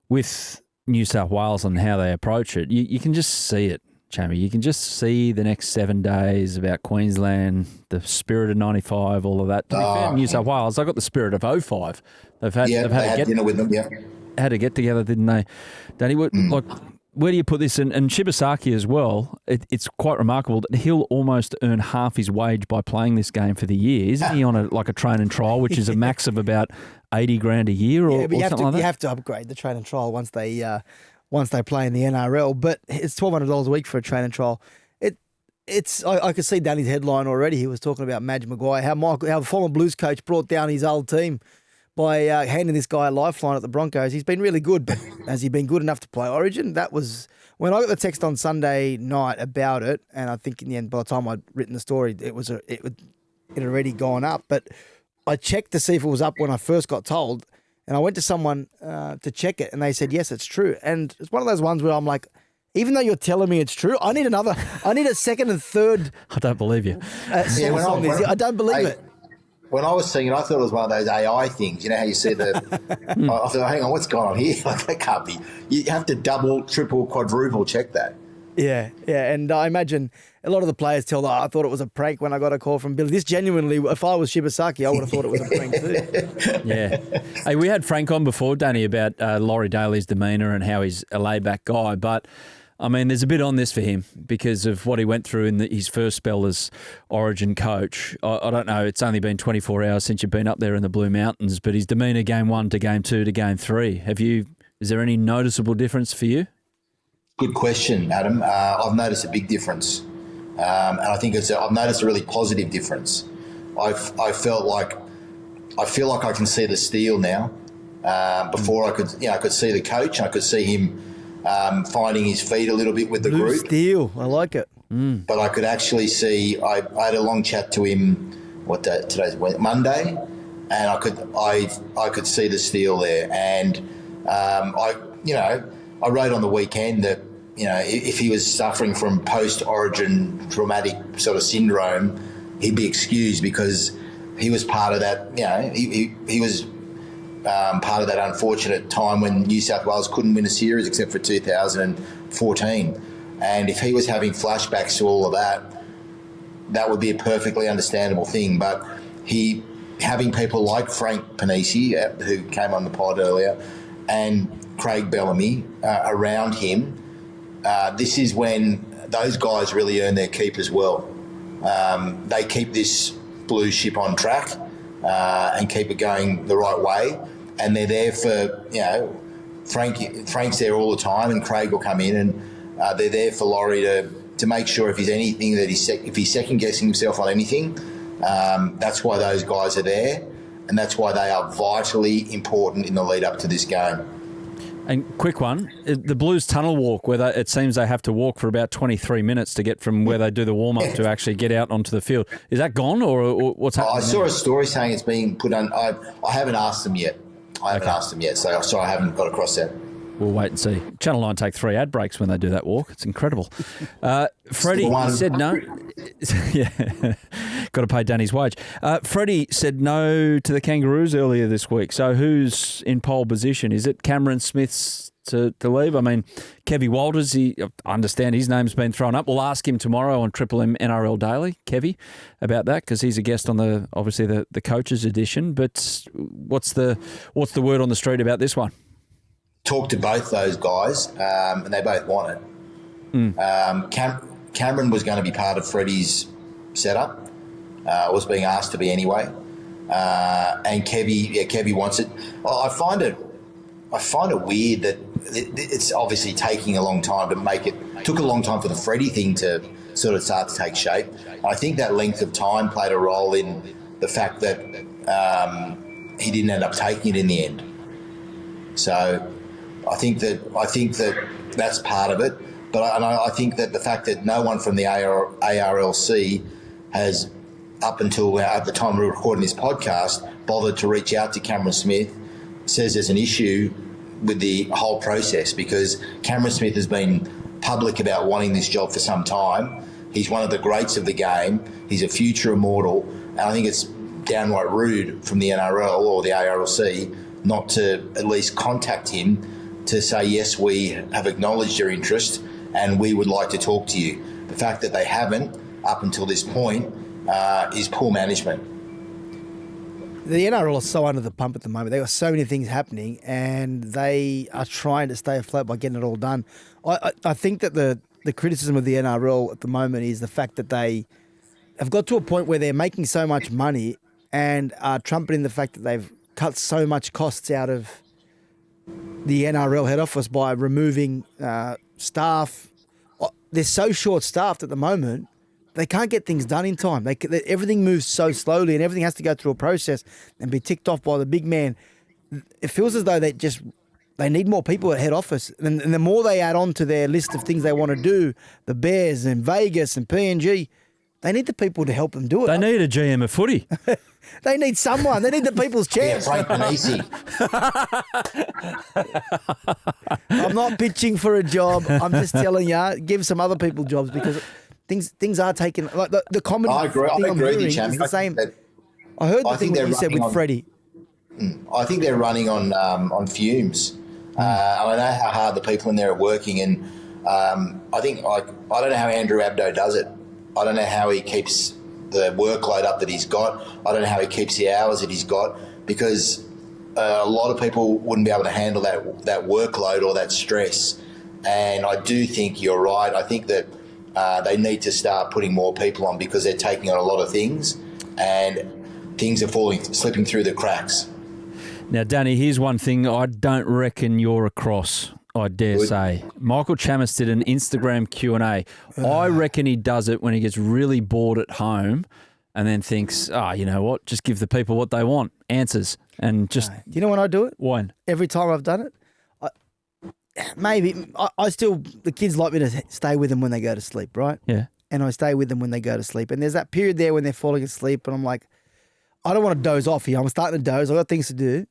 with New South Wales and how they approach it, you can just see it, Chammy. You can just see the next 7 days about Queensland, the spirit of 95, all of that. To be fair, New South Wales, they've got the spirit of 05. They've had dinner with them, had to get together, didn't they? Danny, where do you put this? And Shibasaki as well, it's quite remarkable that he'll almost earn half his wage by playing this game for the year. Isn't he on a train and trial, which is a max of about 80 grand a year or something like that? You have to upgrade the train and trial once they play in the NRL, but it's $1,200 a week for a train and trial. I could see Danny's headline already. He was talking about Madge Maguire, how former Blues coach brought down his old team by handing this guy a lifeline at the Broncos. He's been really good, but has he been good enough to play Origin? That was when I got the text on Sunday night about it, and I think in the end, by the time I'd written the story, it had already gone up. But I checked to see if it was up when I first got told, and I went to someone to check it, and they said yes, it's true. And it's one of those ones where I'm like, even though you're telling me it's true, I need a second and third. I don't believe you. I don't believe it. When I was seeing it, I thought it was one of those AI things. You know how you see I thought, hang on, what's going on here? Like, that can't be. You have to double, triple, quadruple check that. Yeah. And I imagine a lot of the players tell, I thought it was a prank when I got a call from Billy. This genuinely, if I was Shibasaki, I would have thought it was a prank too. Yeah. Hey, we had Frank on before, Danny, about Laurie Daly's demeanour and how he's a laid-back guy, but I mean, there's a bit on this for him because of what he went through in his first spell as Origin coach. I don't know, it's only been 24 hours since you've been up there in the Blue Mountains, but his demeanour game 1 to game 2 to game 3. Is there any noticeable difference for you? Good question, Adam. I've noticed a big difference, and I think I've noticed a really positive difference. I feel like I can see the steel now. Before I could see the coach. I could see him finding his feet a little bit with the Blue group. Steel, I like it. But I could actually see. I had a long chat to him. Today's Monday, and I could see the steel there. And I wrote on the weekend that if he was suffering from post-Origin traumatic sort of syndrome, he'd be excused because he was part of that. He was. Part of that unfortunate time when New South Wales couldn't win a series except for 2014. And if he was having flashbacks to all of that would be a perfectly understandable thing. But having people like Frank Ponissi, who came on the pod earlier, and Craig Bellamy around him, this is when those guys really earn their keep as well. They keep this blue ship on track and keep it going the right way. And they're there for, Frank's there all the time, and Craig will come in, and they're there for Laurie to make sure if he's anything that if he's second guessing himself on anything, that's why those guys are there, and that's why they are vitally important in the lead up to this game. And quick one, the Blues tunnel walk, where it seems they have to walk for about 23 minutes to get from where they do the warm-up to actually get out onto the field. Is that gone or what's happening? I saw a story saying it's being put on. I haven't asked them yet. So I haven't got across that. We'll wait and see. Channel 9 take 3 ad breaks when they do that walk. It's incredible. Freddie said no. Yeah, got to pay Danny's wage. Freddie said no to the Kangaroos earlier this week. So who's in pole position? Is it Cameron Smith's to leave? I mean, Kevy Walters, I understand his name's been thrown up. We'll ask him tomorrow on Triple M NRL Daily, Kevy, about that because he's a guest on the coaches edition. But what's the word on the street about this one? Talked to both those guys, and they both want it. Cameron was going to be part of Freddie's setup. Was being asked to be anyway, and Kevy wants it. I find it weird that it's obviously taking a long time to make it. Took a long time for the Freddie thing to sort of start to take shape. I think that length of time played a role in the fact that he didn't end up taking it in the end. So I think that that's part of it. But I think that the fact that no one from the ARLC has, up until at the time we were recording this podcast, bothered to reach out to Cameron Smith says there's an issue with the whole process, because Cameron Smith has been public about wanting this job for some time. He's one of the greats of the game. He's a future immortal. And I think it's downright rude from the NRL or the ARLC not to at least contact him to say, yes, we have acknowledged your interest and we would like to talk to you. The fact that they haven't up until this point is poor management. The NRL is so under the pump at the moment. They've got so many things happening and they are trying to stay afloat by getting it all done. I think that the criticism of the NRL at the moment is the fact that they have got to a point where they're making so much money and are trumpeting the fact that they've cut so much costs out of the NRL head office by removing staff. They're so short-staffed at the moment, they can't get things done in time. Everything moves so slowly and everything has to go through a process and be ticked off by the big man. It feels as though they need more people at head office. And the more they add on to their list of things they want to do, the Bears and Vegas and PNG, they need the people to help them do it. They need a GM of footy. They need someone. They need the people's chance. Yeah, Frank Ponissi. I'm not pitching for a job. I'm just telling you, give some other people jobs, because things are taking, like the common I agree with you, Cham. is the same. I heard the thing that you said with Freddie. I think they're running on fumes. I know how hard the people in there are working, and I think, like, I don't know how Andrew Abdo does it. I don't know how he keeps the workload up that he's got. I don't know how he keeps the hours that he's got, because a lot of people wouldn't be able to handle that workload or that stress. And I do think you're right. I think that they need to start putting more people on, because they're taking on a lot of things and things are slipping through the cracks. Now, Danny, here's one thing I don't reckon you're across, I dare say. Michael Chammas did an Instagram Q&A. I reckon he does it when he gets really bored at home and then thinks, you know what, just give the people what they want, answers. And just... Do you know when I do it? When? Every time I've done it. I still, the kids like me to stay with them when they go to sleep, right? Yeah. And I stay with them when they go to sleep. And there's that period there when they're falling asleep and I'm like, I don't want to doze off here. I'm starting to doze. I've got things to do.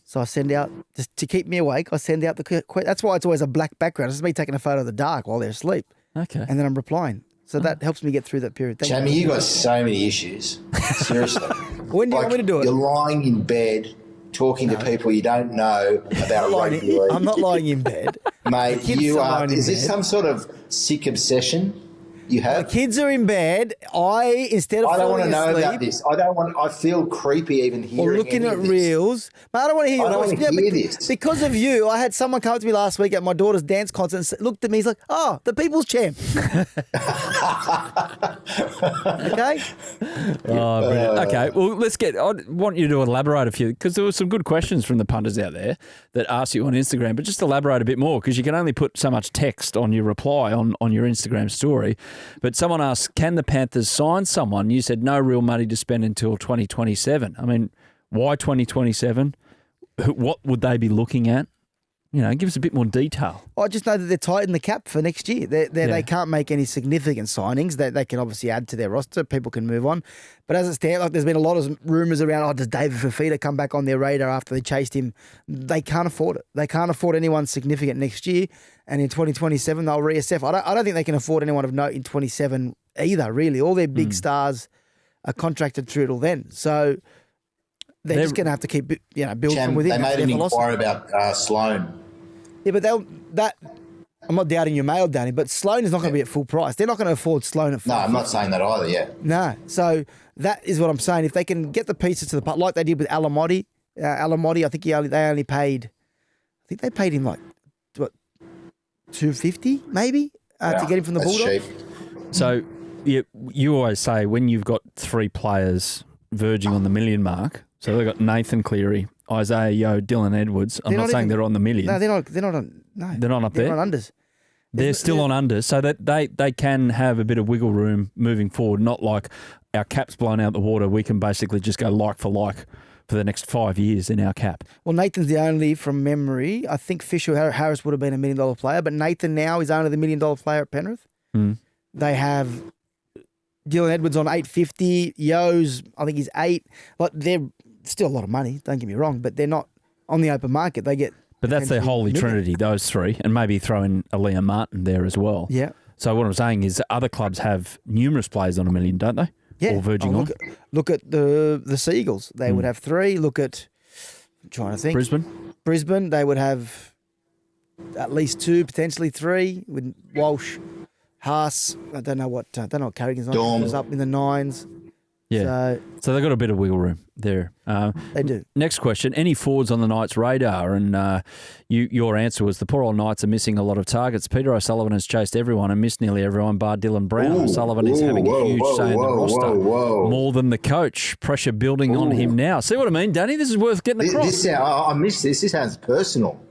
So I send out, just to keep me awake, I send out that's why it's always a black background. It's just me taking a photo of the dark while they're asleep. Okay. And then I'm replying. So that helps me get through that period. Chammy, you got so many issues. Seriously. When do you want me to do it? You're lying in bed talking to people you don't know about rugby league. I'm not lying in bed. Mate, you are. Is this some sort of sick obsession you have? The kids are in bed. Instead of I don't want to falling know asleep, about this. I feel creepy even hearing or looking at this. reels. But I don't want to hear. I don't want to hear this. Because of you, I had someone come up to me last week at my daughter's dance concert and looked at me. He's like, "Oh, the people's champ." Okay. Oh, brilliant. Okay, well, I want you to elaborate a few, because there were some good questions from the punters out there that asked you on Instagram, but just elaborate a bit more, because you can only put so much text on your reply on your Instagram story. But someone asked, can the Panthers sign someone? You said no real money to spend until 2027. I mean, why 2027? What would they be looking at? You know, give us a bit more detail. I just know that they're tight in the cap for next year. They can't make any significant signings. They can obviously add to their roster. People can move on. But as it stands, like, there's been a lot of rumours around, does David Fifita come back on their radar after they chased him? They can't afford it. They can't afford anyone significant next year. And in 2027, they'll reassess. I don't think they can afford anyone of note in 27 either, really. All their big stars are contracted through till then. So they're just going to have to keep building from within. They made an inquiry about Sloan. Yeah, but I'm not doubting your mail, Danny, but Sloan is not going to be at full price. They're not going to afford Sloan at full price. No, I'm not saying that either, yeah. No. So that is what I'm saying. If they can get the pieces to the part, like they did with Alamotti, I think they only paid, they paid him like, what, $250 maybe to get him from the Bulldogs? Cheap. So you always say when you've got three players verging on the million mark, so they've got Nathan Cleary, Isaiah Yeo, Dylan Edwards. I'm not saying they're on the million. No, they're not on. No, they're not up there. They're on unders. They're still on unders, so that they can have a bit of wiggle room moving forward. Not like our cap's blown out the water. We can basically just go like for like for the next 5 years in our cap. Well, Nathan's the only, from memory, I think Fisher Harris would have been $1 million player, but Nathan now is only the $1 million player at Penrith. They have Dylan Edwards on 850, Yo's, I think he's 8. Like, they're still a lot of money, don't get me wrong, but they're not on the open market. They get... But that's their holy trinity, those three, and maybe throw in a Liam Martin there as well. Yeah. So what I'm saying is other clubs have numerous players on $1 million, don't they? Yeah. Or verging on. Look at the Seagulls. They would have 3. Look at, I'm trying to think. Brisbane, they would have at least 2, potentially 3, with Walsh, Haas. I don't know what Carrigan's on. Was up in the 9s. Yeah. So they've got a bit of wiggle room there. They do. Next question. Any forwards on the Knights' radar? And your answer was the poor old Knights are missing a lot of targets. Peter O'Sullivan has chased everyone and missed nearly everyone bar Dylan Brown. O'Sullivan is having a huge say in the roster. More than the coach. Pressure building on him now. See what I mean, Danny? This is worth getting across. I missed this. This sounds personal.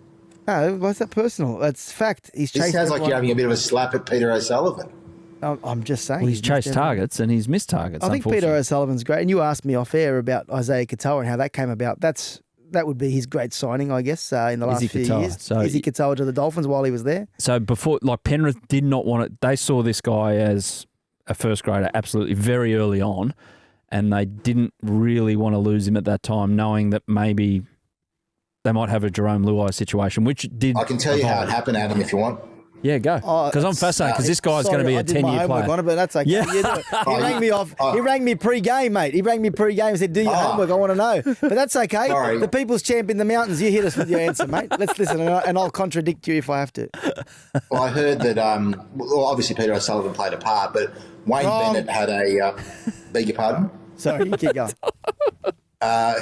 No, why's that personal? That's fact. He's chased. This sounds like you're having a bit of a slap at Peter O'Sullivan. I'm just saying. Well, he's chased targets and he's missed targets. I think Peter O'Sullivan's great. And you asked me off air about Isaiah Katoa and how that came about. That would be his great signing, I guess, in the last few years. So Izzy Katoa to the Dolphins while he was there. So before, like Penrith did not want it. They saw this guy as a first grader absolutely very early on, and they didn't really want to lose him at that time, knowing that maybe they might have a Jerome Luai situation, which did. I can tell you how it happened, Adam, if you want. Yeah, go. Because I'm fascinated because this guy's going to be a 10-year player. On it, but that's okay. Yeah. He rang me off. He rang me pre-game, mate. He rang me pre-game and said, do your homework. I want to know. But that's okay. Sorry. The people's champ in the mountains. You hit us with your answer, mate. Let's listen, and I'll contradict you if I have to. Well, I heard that, obviously Peter O'Sullivan played a part, but Wayne Bennett had a, beg your pardon? Sorry, you keep going.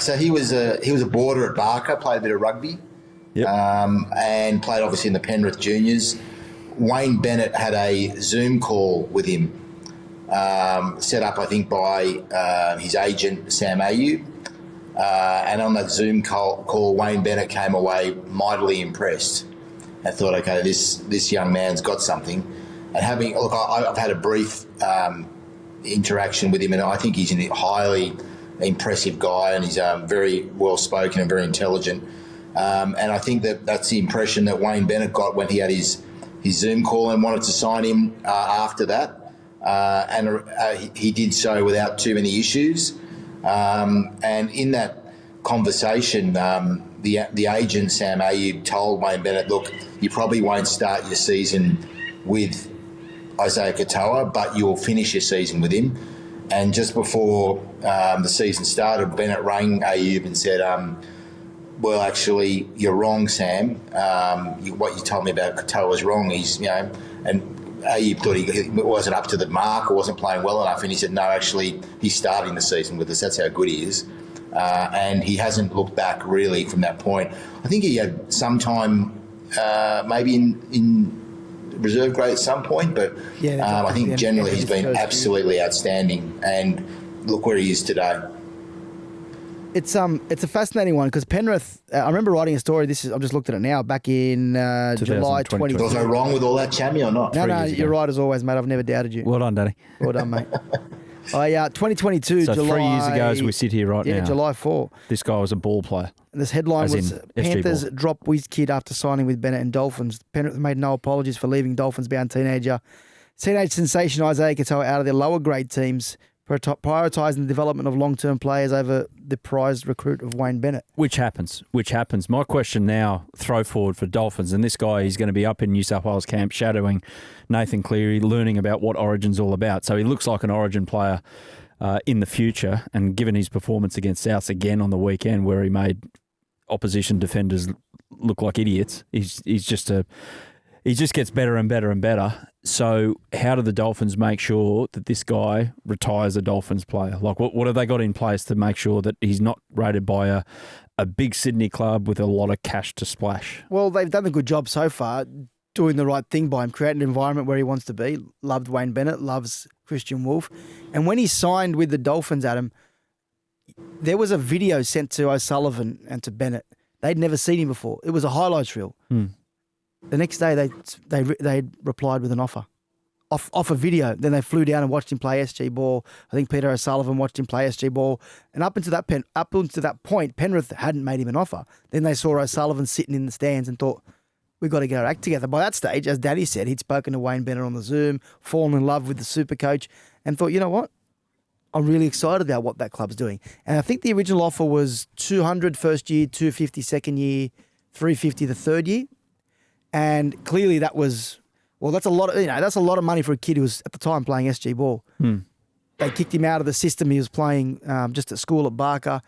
So he was a boarder at Barker, played a bit of rugby, and played obviously in the Penrith juniors. Wayne Bennett had a Zoom call with him, set up, I think, by his agent, Sam Ayu. And on that Zoom call, Wayne Bennett came away mightily impressed and thought, okay, this young man's got something. And I've had a brief interaction with him, and I think he's a highly impressive guy, and he's very well-spoken and very intelligent. And I think that's the impression that Wayne Bennett got when he had his Zoom call and wanted to sign him after that. And he did so without too many issues. And in that conversation, the agent, Sam Ayu, told Wayne Bennett, look, you probably won't start your season with Isaiah Katoa, but you'll finish your season with him. And just before the season started, Bennett rang Ayu and said, well, actually, you're wrong, Sam. What you told me about Katoa was wrong. And Ayu thought he wasn't up to the mark or wasn't playing well enough. And he said, no, actually, he's starting the season with us. That's how good he is. And he hasn't looked back really from that point. I think he had some time maybe in reserve grade at some point, but I think generally he's been absolutely outstanding. And look where he is today. It's a fascinating one because Penrith. I remember writing a story. I've just looked at it now. Back in July 2020. Was I wrong with all that, Chammy, or not? No, you're right as always, mate. I've never doubted you. Well done, Danny. Well done, mate. 2022, so July. 3 years ago, as we sit here right now. Yeah, July 4. This guy was a ball player. This headline was Panthers drop WizKid after signing with Bennett and Dolphins. Penrith made no apologies for leaving Dolphins-bound teenage sensation Isaiah Katoa out of their lower grade teams, prioritising the development of long-term players over the prized recruit of Wayne Bennett. Which happens. My question now, throw forward for Dolphins, and this guy is going to be up in New South Wales camp shadowing Nathan Cleary, learning about what Origin's all about. So he looks like an Origin player in the future, and given his performance against Souths again on the weekend where he made opposition defenders look like idiots, he just gets better and better and better. So how do the Dolphins make sure that this guy retires a Dolphins player? Like, what have they got in place to make sure that he's not rated by a big Sydney club with a lot of cash to splash? Well, they've done a good job so far doing the right thing by him, creating an environment where he wants to be. Loved Wayne Bennett, loves Christian Wolf. And when he signed with the Dolphins, Adam, there was a video sent to O'Sullivan and to Bennett. They'd never seen him before. It was a highlights reel. The next day, they replied with an offer off a video. Then they flew down and watched him play SG ball. I think Peter O'Sullivan watched him play SG ball. And up into that point, Penrith hadn't made him an offer. Then they saw O'Sullivan sitting in the stands and thought, we've got to get our act together. By that stage, as Daddy said, he'd spoken to Wayne Bennett on the Zoom, fallen in love with the super coach, and thought, you know what? I'm really excited about what that club's doing. And I think the original offer was 200 first year, 250 second year, 350 the third year. And clearly that was, well, that's a lot of, that's a lot of money for a kid who was at the time playing SG ball. They kicked him out of the system. He was playing just at school at Barker.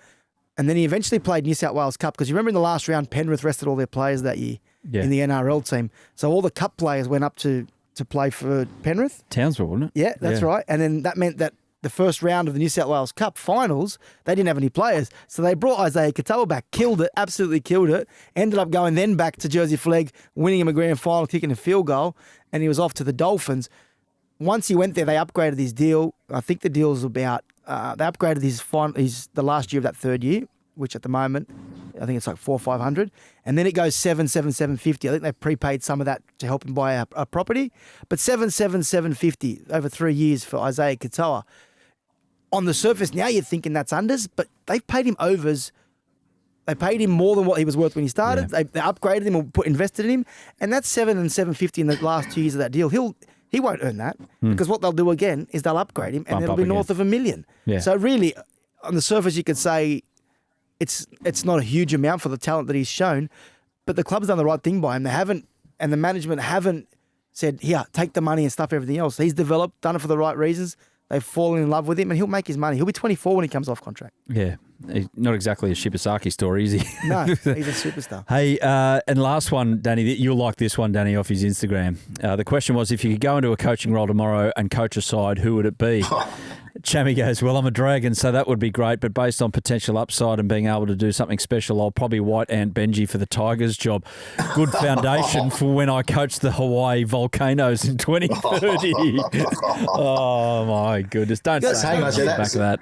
And then he eventually played New South Wales Cup, because you remember in the last round, Penrith rested all their players that year in the NRL team. So all the Cup players went up to play for Penrith. Townsville, wasn't it? Yeah, that's right. And then that meant that the first round of the New South Wales Cup finals, they didn't have any players. So they brought Isaiah Katoa back, killed it, absolutely killed it, ended up going then back to Jersey Flegg, winning him a grand final, kicking a field goal, and he was off to the Dolphins. Once he went there, they upgraded his deal. I think the deal was about, they upgraded the last year of that third year, which at the moment, I think it's like 400 or 500. And then it goes 750. I think they prepaid some of that to help him buy a property. But 750 over 3 years for Isaiah Katoa. On the surface, now you're thinking that's unders, but they've paid him overs. They paid him more than what he was worth when he started. Yeah. They upgraded him or invested in him. And that's 750 in the last 2 years of that deal. He won't earn that, because what they'll do again is they'll upgrade him and it'll be north of $1 million. Yeah. So really, on the surface, you could say it's not a huge amount for the talent that he's shown, but the club's done the right thing by him. They haven't, and the management haven't said, here, take the money and stuff everything else. He's developed, done it for the right reasons. They've fallen in love with him, and he'll make his money. He'll be 24 when he comes off contract. Yeah. He's not exactly a Shibasaki story, is he? No, he's a superstar. Hey, and last one, Danny, you'll like this one, Danny, off his Instagram. The question was, if you could go into a coaching role tomorrow and coach a side, who would it be? Chammy goes, well, I'm a Dragon, so that would be great, but based on potential upside and being able to do something special, I'll probably white ant Benji for the Tigers job. Good foundation for when I coach the Hawaii Volcanoes in 2030. Oh, my goodness. Don't say much back of that.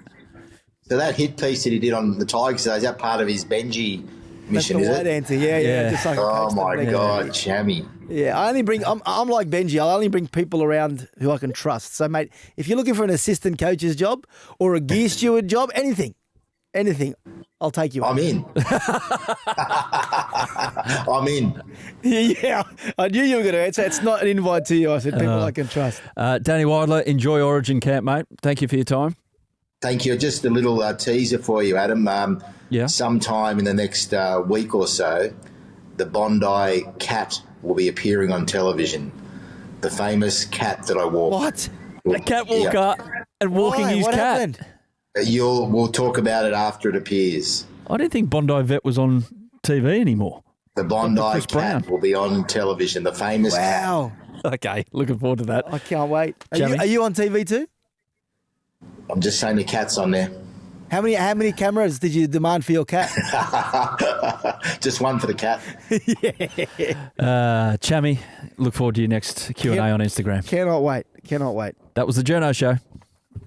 So that hit piece that he did on the Tigers, is that part of his Benji mission, is it? That's the white answer, yeah. Just like oh, my God, Chammy. Yeah, I'm like Benji. I'll only bring people around who I can trust. So, mate, if you're looking for an assistant coach's job or a gear steward job, anything, I'll take you. I'm in. I'm in. Yeah, I knew you were going to answer. It's not an invite to you. I said people I can trust. Danny Weidler, enjoy Origin Camp, mate. Thank you for your time. Thank you. Just a little teaser for you, Adam. Sometime in the next week or so, the Bondi cat will be appearing on television. The famous cat that I walk. What? A catwalker and walking his what cat. Happened? We'll talk about it after it appears. I didn't think Bondi Vet was on TV anymore. The Bondi cat will be on television. The famous Wow. cat. Okay, looking forward to that. I can't wait. Are you on TV too? I'm just saying the cat's on there. How many cameras did you demand for your cat? Just one for the cat. Chammy, look forward to your next Q&A on Instagram. Cannot wait. That was the Journos Show.